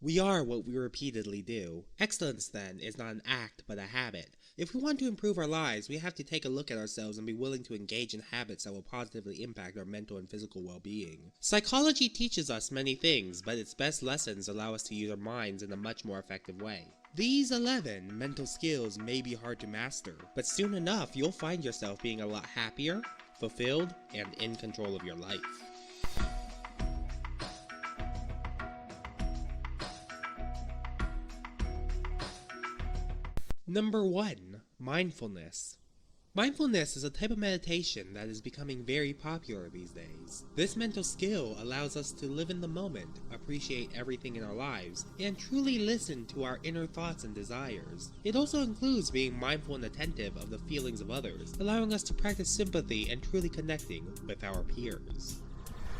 We are what we repeatedly do. Excellence, then, is not an act, but a habit. If we want to improve our lives, we have to take a look at ourselves and be willing to engage in habits that will positively impact our mental and physical well-being. Psychology teaches us many things, but its best lessons allow us to use our minds in a much more effective way. These 11 mental skills may be hard to master, but soon enough you'll find yourself being a lot happier, fulfilled, and in control of your life. Number 1. Mindfulness. Mindfulness is a type of meditation that is becoming very popular these days. This mental skill allows us to live in the moment, appreciate everything in our lives, and truly listen to our inner thoughts and desires. It also includes being mindful and attentive of the feelings of others, allowing us to practice sympathy and truly connecting with our peers.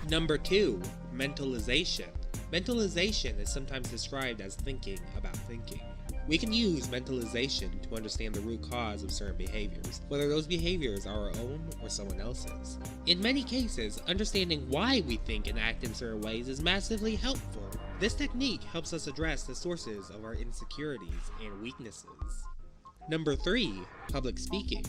Number 2. Mentalization. Mentalization is sometimes described as thinking about thinking. We can use mentalization to understand the root cause of certain behaviors, whether those behaviors are our own or someone else's. In many cases, understanding why we think and act in certain ways is massively helpful. This technique helps us address the sources of our insecurities and weaknesses. Number 3. Public speaking.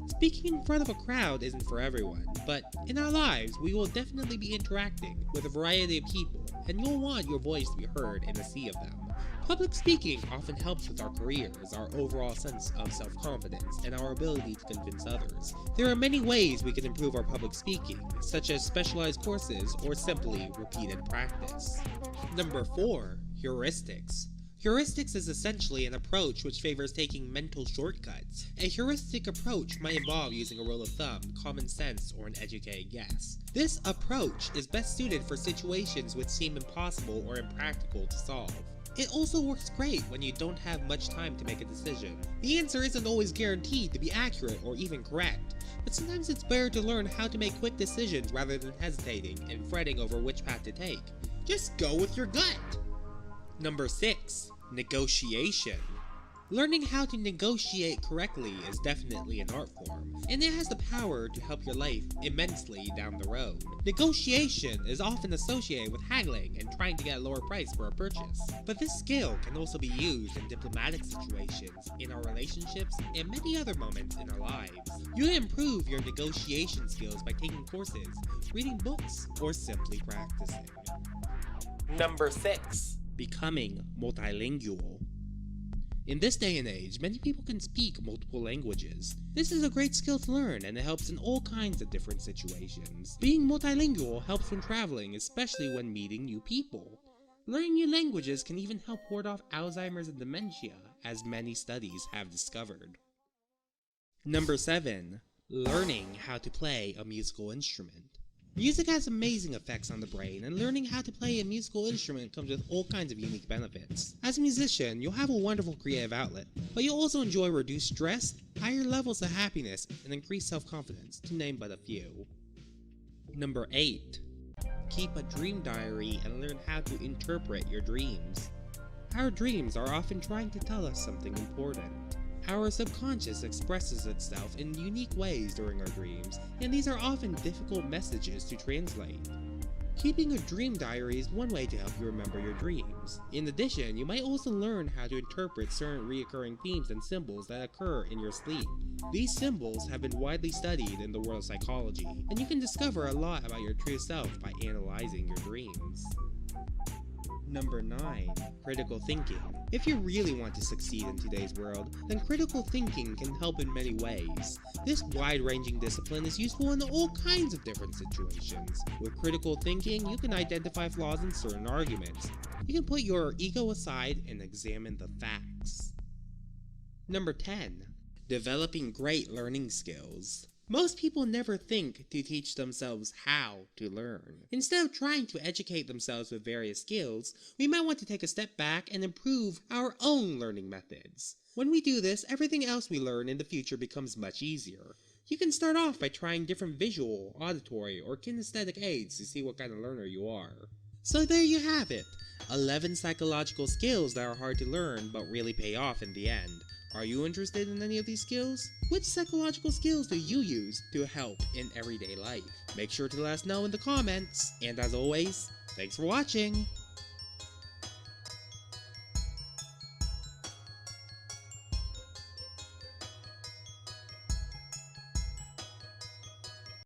Speaking in front of a crowd isn't for everyone, but in our lives we will definitely be interacting with a variety of people, and you'll want your voice to be heard in a sea of them. Public speaking often helps with our careers, our overall sense of self-confidence, and our ability to convince others. There are many ways we can improve our public speaking, such as specialized courses or simply repeated practice. Number 4. Heuristics. Heuristics is essentially an approach which favors taking mental shortcuts. A heuristic approach might involve using a rule of thumb, common sense, or an educated guess. This approach is best suited for situations which seem impossible or impractical to solve. It also works great when you don't have much time to make a decision. The answer isn't always guaranteed to be accurate or even correct, but sometimes it's better to learn how to make quick decisions rather than hesitating and fretting over which path to take. Just go with your gut! Number 6. Negotiation. Learning how to negotiate correctly is definitely an art form, and it has the power to help your life immensely down the road. Negotiation is often associated with haggling and trying to get a lower price for a purchase, but this skill can also be used in diplomatic situations, in our relationships, and many other moments in our lives. You can improve your negotiation skills by taking courses, reading books, or simply practicing. Number 6. Becoming multilingual. In this day and age, many people can speak multiple languages. This is a great skill to learn, and it helps in all kinds of different situations. Being multilingual helps when traveling, especially when meeting new people. Learning new languages can even help ward off Alzheimer's and dementia, as many studies have discovered. Number 7. Learning how to play a musical instrument. Music has amazing effects on the brain, and learning how to play a musical instrument comes with all kinds of unique benefits. As a musician, you'll have a wonderful creative outlet, but you'll also enjoy reduced stress, higher levels of happiness, and increased self-confidence, to name but a few. Number 8. Keep a dream diary and learn how to interpret your dreams. Our dreams are often trying to tell us something important. Our subconscious expresses itself in unique ways during our dreams, and these are often difficult messages to translate. Keeping a dream diary is one way to help you remember your dreams. In addition, you might also learn how to interpret certain recurring themes and symbols that occur in your sleep. These symbols have been widely studied in the world of psychology, and you can discover a lot about your true self by analyzing your dreams. Number 9. Critical thinking. If you really want to succeed in today's world, then critical thinking can help in many ways. This wide-ranging discipline is useful in all kinds of different situations. With critical thinking, you can identify flaws in certain arguments. You can put your ego aside and examine the facts. Number 10. Developing great learning skills. Most people never think to teach themselves how to learn. Instead of trying to educate themselves with various skills, we might want to take a step back and improve our own learning methods. When we do this, everything else we learn in the future becomes much easier. You can start off by trying different visual, auditory, or kinesthetic aids to see what kind of learner you are. So there you have it, 11 psychological skills that are hard to learn but really pay off in the end. Are you interested in any of these skills? Which psychological skills do you use to help in everyday life? Make sure to let us know in the comments. And as always, thanks for watching!